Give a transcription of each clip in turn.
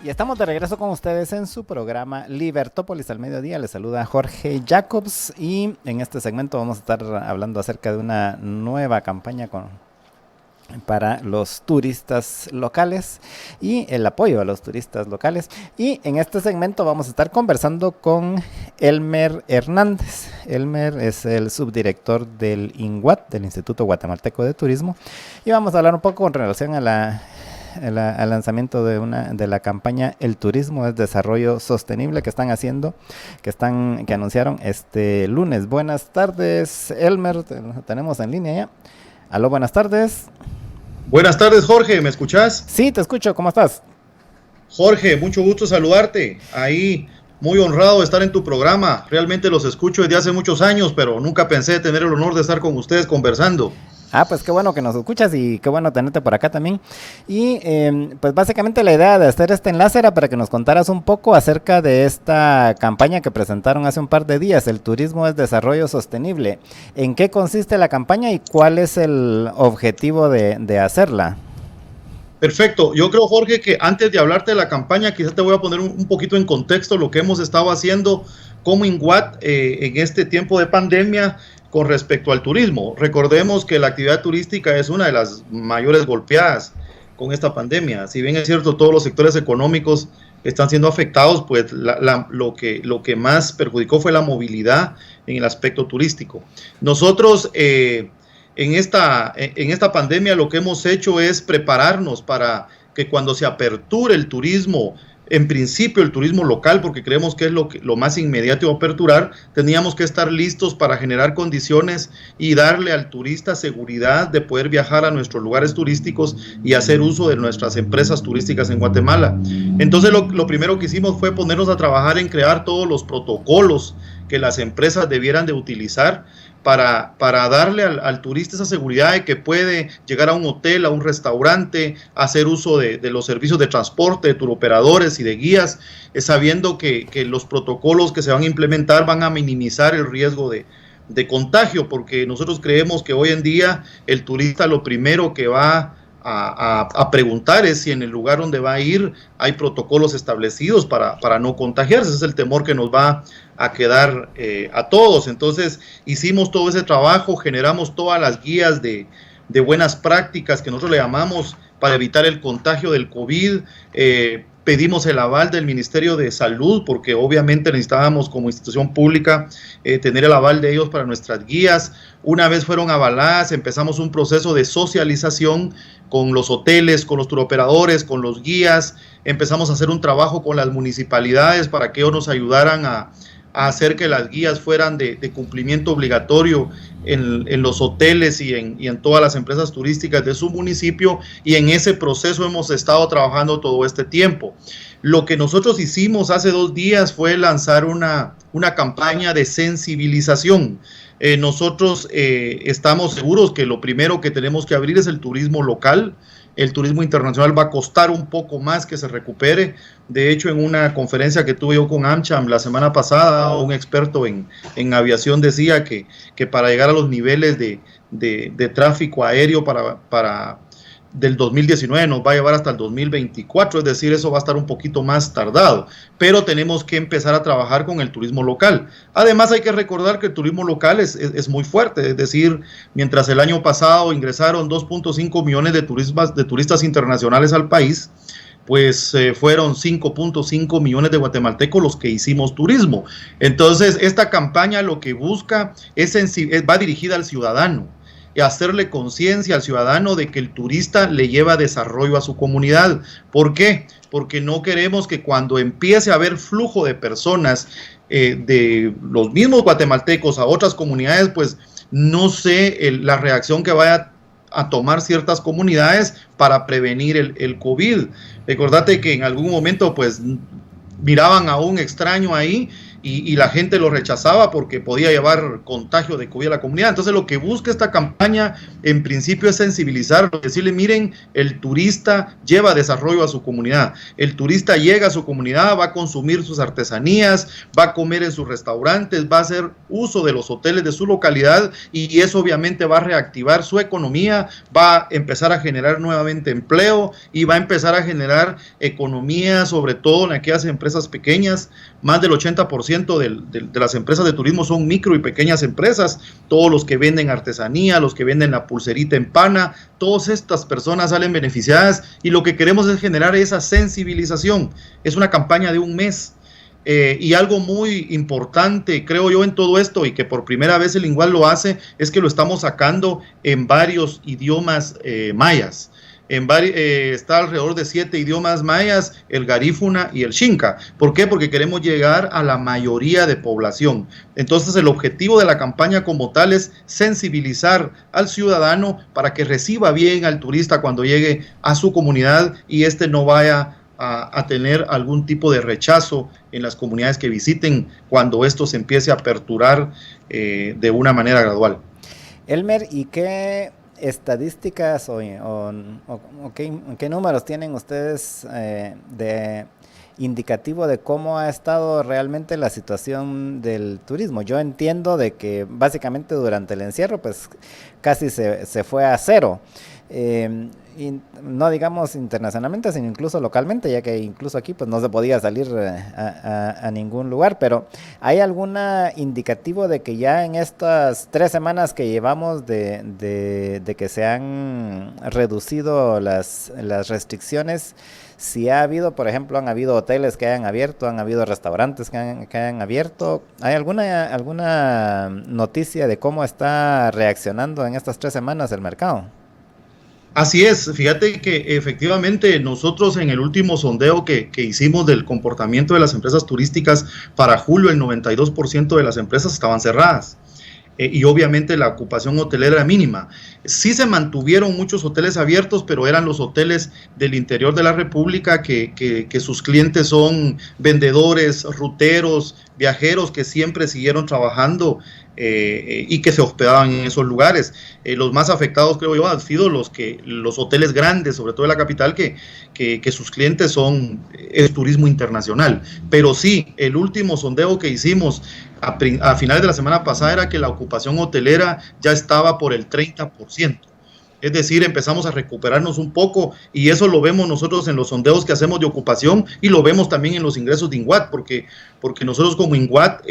Y estamos de regreso con ustedes en su programa Libertópolis al mediodía. Les saluda Jorge Jacobs y en este segmento vamos a estar hablando acerca de una nueva campaña para los turistas locales y el apoyo a los turistas locales. Y en este segmento vamos a estar conversando con Elmer Hernández. Elmer es el subdirector del INGUAT, del Instituto Guatemalteco de Turismo, y vamos a hablar un poco en relación al lanzamiento de la campaña El Turismo es Desarrollo Sostenible que están haciendo, que anunciaron este lunes. Buenas tardes, Elmer, tenemos en línea ya. Aló, buenas tardes. Buenas tardes, Jorge, ¿me escuchás? Sí, te escucho, ¿cómo estás? Jorge, mucho gusto saludarte. Ahí, muy honrado de estar en tu programa. Realmente los escucho desde hace muchos años, pero nunca pensé tener el honor de estar con ustedes conversando. Ah, pues qué bueno que nos escuchas y qué bueno tenerte por acá también. Y pues básicamente la idea de hacer este enlace era para que nos contaras un poco acerca de esta campaña que presentaron hace un par de días, El Turismo es Desarrollo Sostenible. ¿En qué consiste la campaña y cuál es el objetivo de hacerla? Perfecto. Yo creo, Jorge, que antes de hablarte de la campaña, quizás te voy a poner un poquito en contexto lo que hemos estado haciendo como INGUAT en este tiempo de pandemia con respecto al turismo. Recordemos que la actividad turística es una de las mayores golpeadas con esta pandemia. Si bien es cierto, todos los sectores económicos están siendo afectados, pues lo que más perjudicó fue la movilidad en el aspecto turístico. Nosotros en esta pandemia lo que hemos hecho es prepararnos para que cuando se aperture el turismo, en principio el turismo local, porque creemos que es lo más inmediato a aperturar, teníamos que estar listos para generar condiciones y darle al turista seguridad de poder viajar a nuestros lugares turísticos y hacer uso de nuestras empresas turísticas en Guatemala. Entonces lo primero que hicimos fue ponernos a trabajar en crear todos los protocolos que las empresas debieran de utilizar para darle al turista esa seguridad de que puede llegar a un hotel, a un restaurante, hacer uso de los servicios de transporte, de turoperadores y de guías, sabiendo que los protocolos que se van a implementar van a minimizar el riesgo de contagio, porque nosotros creemos que hoy en día el turista lo primero que va a preguntar es si en el lugar donde va a ir hay protocolos establecidos para no contagiarse. Ese es el temor que nos va a quedar a todos. Entonces hicimos todo ese trabajo, generamos todas las guías de buenas prácticas que nosotros le llamamos para evitar el contagio del COVID. Pedimos el aval del Ministerio de Salud porque obviamente necesitábamos como institución pública tener el aval de ellos para nuestras guías. Una vez fueron avaladas, empezamos un proceso de socialización con los hoteles, con los turoperadores, con los guías. Empezamos a hacer un trabajo con las municipalidades para que ellos nos ayudaran a hacer que las guías fueran de cumplimiento obligatorio en los hoteles y en todas las empresas turísticas de su municipio, y en ese proceso hemos estado trabajando todo este tiempo. Lo que nosotros hicimos hace 2 días fue lanzar una campaña de sensibilización. Nosotros estamos seguros que lo primero que tenemos que abrir es el turismo local. El turismo internacional va a costar un poco más que se recupere. De hecho, en una conferencia que tuve yo con AmCham la semana pasada, un experto en aviación decía que para llegar a los niveles de tráfico aéreo del 2019 nos va a llevar hasta el 2024, es decir, eso va a estar un poquito más tardado, pero tenemos que empezar a trabajar con el turismo local. Además hay que recordar que el turismo local es muy fuerte, es decir, mientras el año pasado ingresaron 2.5 millones de turistas internacionales al país, pues fueron 5.5 millones de guatemaltecos los que hicimos turismo. Entonces esta campaña lo que busca va dirigida al ciudadano, y hacerle conciencia al ciudadano de que el turista le lleva desarrollo a su comunidad. ¿Por qué? Porque no queremos que cuando empiece a haber flujo de personas de los mismos guatemaltecos a otras comunidades, pues no sé la reacción que vaya a tomar ciertas comunidades para prevenir el COVID. Recordate que en algún momento pues miraban a un extraño ahí y la gente lo rechazaba porque podía llevar contagio de COVID a la comunidad. Entonces lo que busca esta campaña en principio es sensibilizar, decirle, miren, el turista lleva desarrollo a su comunidad, el turista llega a su comunidad, va a consumir sus artesanías, va a comer en sus restaurantes, va a hacer uso de los hoteles de su localidad, y eso obviamente va a reactivar su economía, va a empezar a generar nuevamente empleo y va a empezar a generar economía, sobre todo en aquellas empresas pequeñas. Más del 80% de las empresas de turismo son micro y pequeñas empresas, todos los que venden artesanía, los que venden la pulserita en pana, todas estas personas salen beneficiadas, y lo que queremos es generar esa sensibilización. Es una campaña de un mes. Y algo muy importante, creo yo, en todo esto, y que por primera vez el INGUAT lo hace, es que lo estamos sacando en varios idiomas mayas. Está alrededor de 7 idiomas mayas, el garífuna y el xinca. ¿Por qué? Porque queremos llegar a la mayoría de población. Entonces el objetivo de la campaña como tal es sensibilizar al ciudadano para que reciba bien al turista cuando llegue a su comunidad, y no vaya a tener algún tipo de rechazo en las comunidades que visiten cuando esto se empiece a aperturar de una manera gradual. Elmer, ¿y qué estadísticas o qué números tienen ustedes de indicativo de cómo ha estado realmente la situación del turismo? Yo entiendo de que básicamente durante el encierro pues casi se fue a cero. Y no digamos internacionalmente, sino incluso localmente, ya que incluso aquí pues no se podía salir a ningún lugar. Pero ¿hay algún indicativo de que ya en estas 3 semanas que llevamos de que se han reducido las restricciones, si ha habido, por ejemplo, han habido hoteles que hayan abierto, han habido restaurantes que hayan abierto? ¿Hay alguna noticia de cómo está reaccionando en estas 3 semanas el mercado? Así es, fíjate que efectivamente nosotros en el último sondeo que hicimos del comportamiento de las empresas turísticas para julio, el 92% de las empresas estaban cerradas. Y obviamente la ocupación hotelera era mínima. Sí se mantuvieron muchos hoteles abiertos, pero eran los hoteles del interior de la República que sus clientes son vendedores, ruteros, viajeros que siempre siguieron trabajando y que se hospedaban en esos lugares. Los más afectados, creo yo, han sido los hoteles grandes, sobre todo de la capital, que sus clientes es turismo internacional. Pero sí, el último sondeo que hicimos a finales de la semana pasada era que la ocupación hotelera ya estaba por el 30%. Es decir, empezamos a recuperarnos un poco, y eso lo vemos nosotros en los sondeos que hacemos de ocupación, y lo vemos también en los ingresos de INGUAT, porque nosotros como INGUAT,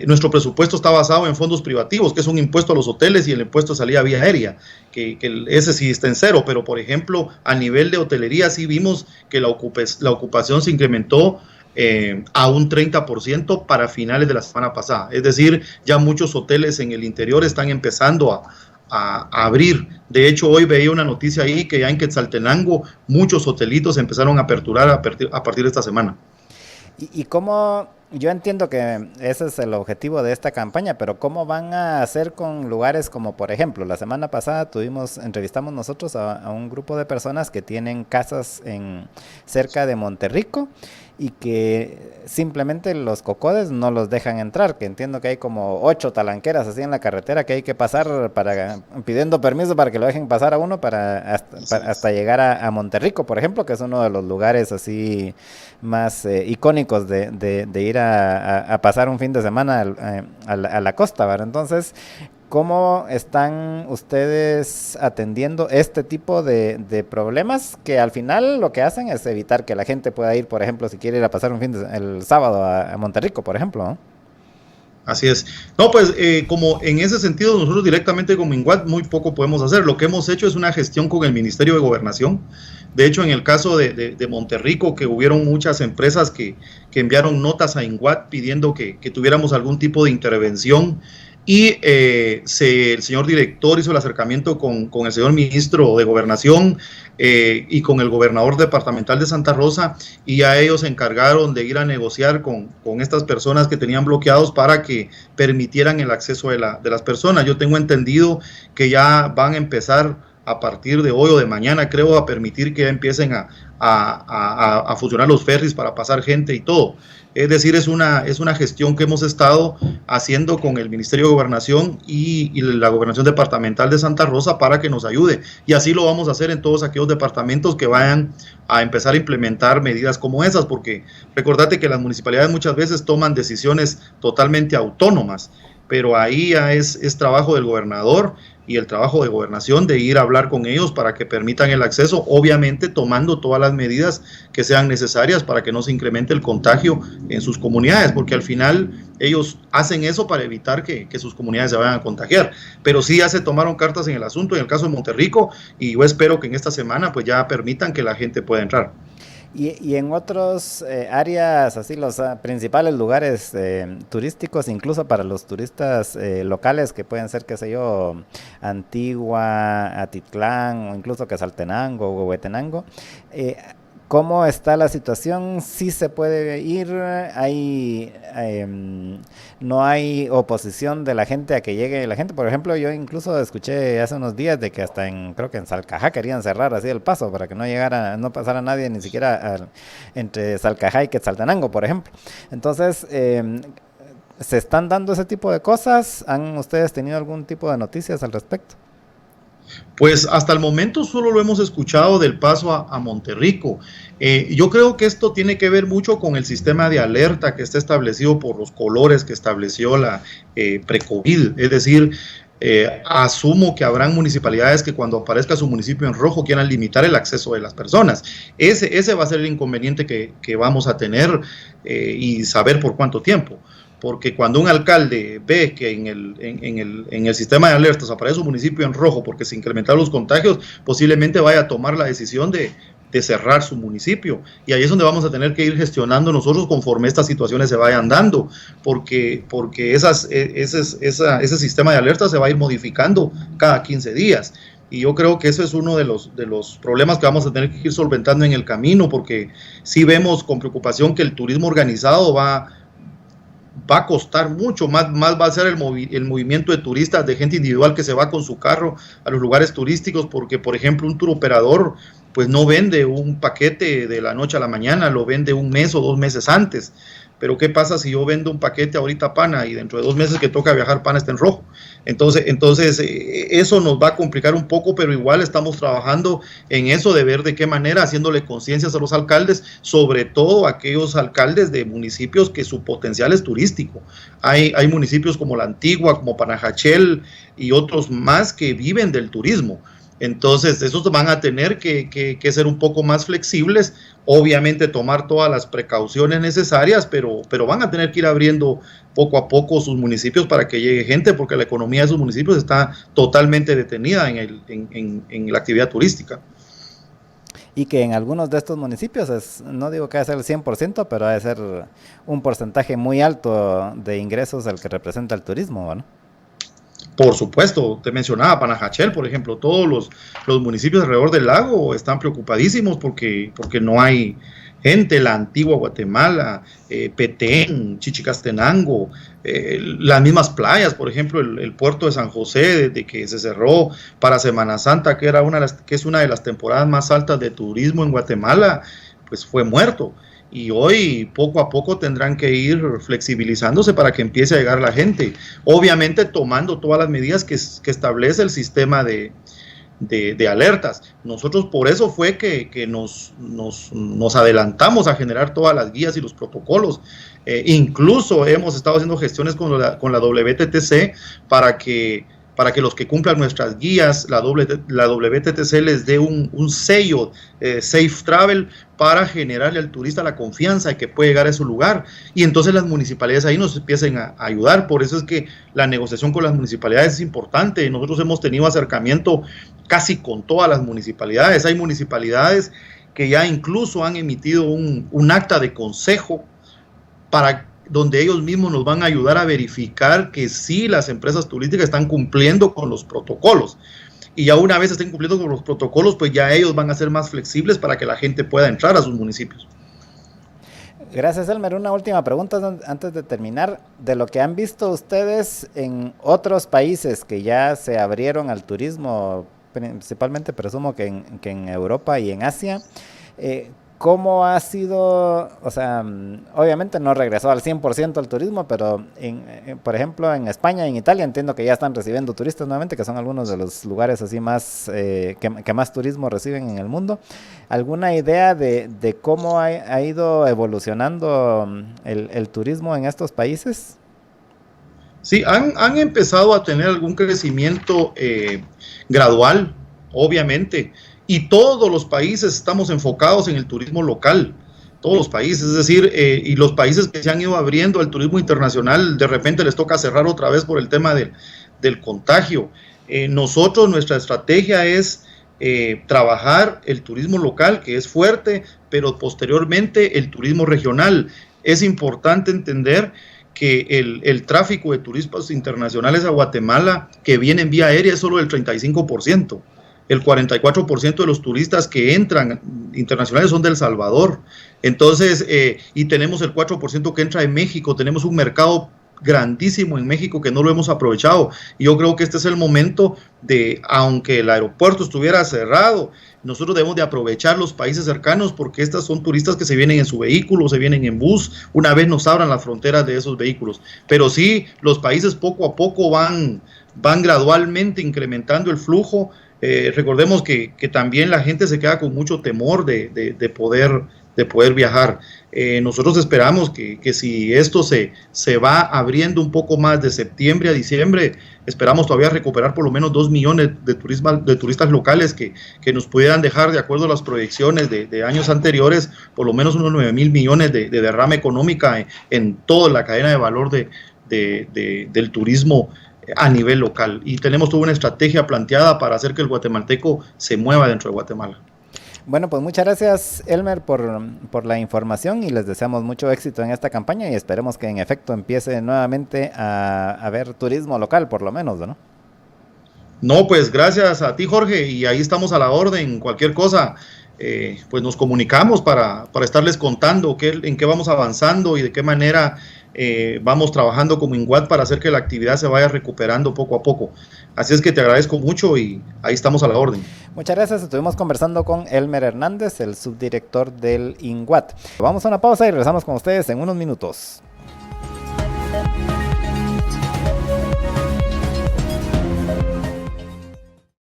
nuestro presupuesto está basado en fondos privativos, que es un impuesto a los hoteles y el impuesto de salida vía aérea, que ese sí está en cero. Pero por ejemplo, a nivel de hotelería sí vimos que la ocupación se incrementó a un 30% para finales de la semana pasada. Es decir, ya muchos hoteles en el interior están empezando a abrir. De hecho, hoy veía una noticia ahí que ya en Quetzaltenango muchos hotelitos empezaron a aperturar a partir de esta semana. ¿Y cómo? Yo entiendo que ese es el objetivo de esta campaña, pero ¿cómo van a hacer con lugares como, por ejemplo, la semana pasada entrevistamos nosotros a un grupo de personas que tienen casas cerca de Monterrico, y que simplemente los cocodes no los dejan entrar, que entiendo que hay como 8 talanqueras así en la carretera que hay que pasar pidiendo permiso para que lo dejen pasar a uno hasta llegar a Monterrico, por ejemplo, que es uno de los lugares así más icónicos de ir a pasar un fin de semana a la costa, ¿verdad? Entonces, ¿cómo están ustedes atendiendo este tipo de problemas que al final lo que hacen es evitar que la gente pueda ir, por ejemplo, si quiere ir a pasar el sábado a Monterrico, por ejemplo, ¿no? Así es. No, pues como en ese sentido nosotros directamente como INGUAT muy poco podemos hacer. Lo que hemos hecho es una gestión con el Ministerio de Gobernación. De hecho, en el caso de Monterrico, que hubieron muchas empresas que enviaron notas a INGUAT pidiendo que tuviéramos algún tipo de intervención, y el señor director hizo el acercamiento con el señor ministro de Gobernación y con el gobernador departamental de Santa Rosa, y ya ellos se encargaron de ir a negociar con estas personas que tenían bloqueados para que permitieran el acceso de las personas. Yo tengo entendido que ya van a empezar a partir de hoy o de mañana, creo, a permitir que empiecen a funcionar los ferries para pasar gente y todo. Es decir, es una gestión que hemos estado haciendo con el Ministerio de Gobernación y la Gobernación Departamental de Santa Rosa para que nos ayude. Y así lo vamos a hacer en todos aquellos departamentos que vayan a empezar a implementar medidas como esas, porque recordate que las municipalidades muchas veces toman decisiones totalmente autónomas, pero ahí ya es trabajo del gobernador y el trabajo de gobernación de ir a hablar con ellos para que permitan el acceso, obviamente tomando todas las medidas que sean necesarias para que no se incremente el contagio en sus comunidades, porque al final ellos hacen eso para evitar que sus comunidades se vayan a contagiar, pero sí ya se tomaron cartas en el asunto, en el caso de Monterrico, y yo espero que en esta semana pues ya permitan que la gente pueda entrar. Y en otros áreas, así los principales lugares turísticos, incluso para los turistas locales, que pueden ser, qué sé yo, Antigua, Atitlán, o incluso Quetzaltenango o Huehuetenango, ¿cómo está la situación? ¿Sí se puede ir? ¿No hay oposición de la gente a que llegue la gente? Por ejemplo, yo incluso escuché hace unos días de que hasta creo que en Salcajá querían cerrar así el paso para que no pasara nadie ni siquiera entre Salcajá y Quetzaltenango, por ejemplo. Entonces, ¿se están dando ese tipo de cosas? ¿Han ustedes tenido algún tipo de noticias al respecto? Pues hasta el momento solo lo hemos escuchado del paso a Monterrico. Yo creo que esto tiene que ver mucho con el sistema de alerta que está establecido por los colores que estableció la pre-COVID. Es decir, asumo que habrán municipalidades que cuando aparezca su municipio en rojo quieran limitar el acceso de las personas. Ese va a ser el inconveniente que vamos a tener y saber por cuánto tiempo. Porque cuando un alcalde ve que en el sistema de alertas aparece un municipio en rojo porque se incrementaron los contagios, posiblemente vaya a tomar la decisión de cerrar su municipio. Y ahí es donde vamos a tener que ir gestionando nosotros conforme estas situaciones se vayan dando, porque ese sistema de alertas se va a ir modificando cada 15 días. Y yo creo que eso es uno de los problemas que vamos a tener que ir solventando en el camino, porque sí vemos con preocupación que el turismo organizado va a costar mucho, más va a ser el movimiento de turistas, de gente individual que se va con su carro a los lugares turísticos, porque por ejemplo un tour operador pues no vende un paquete de la noche a la mañana, lo vende un mes o 2 meses antes. Pero ¿qué pasa si yo vendo un paquete ahorita Pana y dentro de 2 meses que toca viajar Pana está en rojo? Entonces eso nos va a complicar un poco, pero igual estamos trabajando en eso de ver de qué manera, haciéndole conciencias a los alcaldes, sobre todo aquellos alcaldes de municipios que su potencial es turístico. Hay municipios como La Antigua, como Panajachel y otros más que viven del turismo. Entonces, esos van a tener que ser un poco más flexibles, obviamente tomar todas las precauciones necesarias, pero van a tener que ir abriendo poco a poco sus municipios para que llegue gente, porque la economía de sus municipios está totalmente detenida en la actividad turística. Y que en algunos de estos municipios, no digo que va a ser el 100%, pero va a ser un porcentaje muy alto de ingresos el que representa el turismo, ¿no? Por supuesto, te mencionaba Panajachel, por ejemplo, todos los municipios alrededor del lago están preocupadísimos porque no hay gente. La Antigua Guatemala, Petén, Chichicastenango, las mismas playas, por ejemplo, el puerto de San José, desde que se cerró para Semana Santa, que es una de las temporadas más altas de turismo en Guatemala, pues fue muerto. Y hoy poco a poco tendrán que ir flexibilizándose para que empiece a llegar la gente, obviamente tomando todas las medidas que establece el sistema de alertas. Nosotros por eso fue que nos adelantamos a generar todas las guías y los protocolos. Incluso hemos estado haciendo gestiones con la WTTC para que los que cumplan nuestras guías, la WTTC les dé un sello Safe Travel para generarle al turista la confianza de que puede llegar a su lugar. Y entonces las municipalidades ahí nos empiecen a ayudar. Por eso es que la negociación con las municipalidades es importante. Nosotros hemos tenido acercamiento casi con todas las municipalidades. Hay municipalidades que ya incluso han emitido un acta de consejo donde ellos mismos nos van a ayudar a verificar que sí las empresas turísticas están cumpliendo con los protocolos. Y ya una vez estén cumpliendo con los protocolos, pues ya ellos van a ser más flexibles para que la gente pueda entrar a sus municipios. Gracias, Elmer. Una última pregunta antes de terminar. De lo que han visto ustedes en otros países que ya se abrieron al turismo, principalmente presumo que en Europa y en Asia. ¿Cómo ha sido? O sea, obviamente no regresó al 100% el turismo, pero por ejemplo en España y en Italia entiendo que ya están recibiendo turistas nuevamente, que son algunos de los lugares así más que más turismo reciben en el mundo. ¿Alguna idea de cómo ha ido evolucionando el turismo en estos países? Sí, han empezado a tener algún crecimiento gradual, obviamente, y todos los países estamos enfocados en el turismo local, todos los países, es decir, y los países que se han ido abriendo al turismo internacional, de repente les toca cerrar otra vez por el tema del contagio. Nosotros, nuestra estrategia es trabajar el turismo local, que es fuerte, pero posteriormente el turismo regional. Es importante entender que el tráfico de turistas internacionales a Guatemala que vienen vía aérea es solo del 35%. El 44% de los turistas que entran internacionales son de El Salvador. Entonces, y tenemos el 4% que entra de México. Tenemos un mercado grandísimo en México que no lo hemos aprovechado. Y yo creo que este es el momento de, aunque el aeropuerto estuviera cerrado, nosotros debemos de aprovechar los países cercanos porque estas son turistas que se vienen en su vehículo, se vienen en bus, una vez nos abran las fronteras de esos vehículos. Pero sí, los países poco a poco van gradualmente incrementando el flujo. Recordemos que también la gente se queda con mucho temor de poder viajar. Nosotros esperamos que si esto se va abriendo un poco más de septiembre a diciembre, esperamos todavía recuperar por lo menos 2 millones de turistas locales que nos pudieran dejar, de acuerdo a las proyecciones de años anteriores, por lo menos unos 9,000 millones de derrama económica en toda la cadena de valor del turismo a nivel local. Y tenemos toda una estrategia planteada para hacer que el guatemalteco se mueva dentro de Guatemala. Bueno, pues muchas gracias, Elmer, por la información y les deseamos mucho éxito en esta campaña y esperemos que en efecto empiece nuevamente a haber turismo local, por lo menos, ¿no? No, pues gracias a ti, Jorge, y ahí estamos a la orden. Cualquier cosa, pues nos comunicamos para estarles contando en qué vamos avanzando y de qué manera vamos trabajando como INGUAT para hacer que la actividad se vaya recuperando poco a poco. Así es que te agradezco mucho y ahí estamos a la orden. Muchas gracias, estuvimos conversando con Elmer Hernández, el subdirector del INGUAT. Vamos a una pausa y regresamos con ustedes en unos minutos.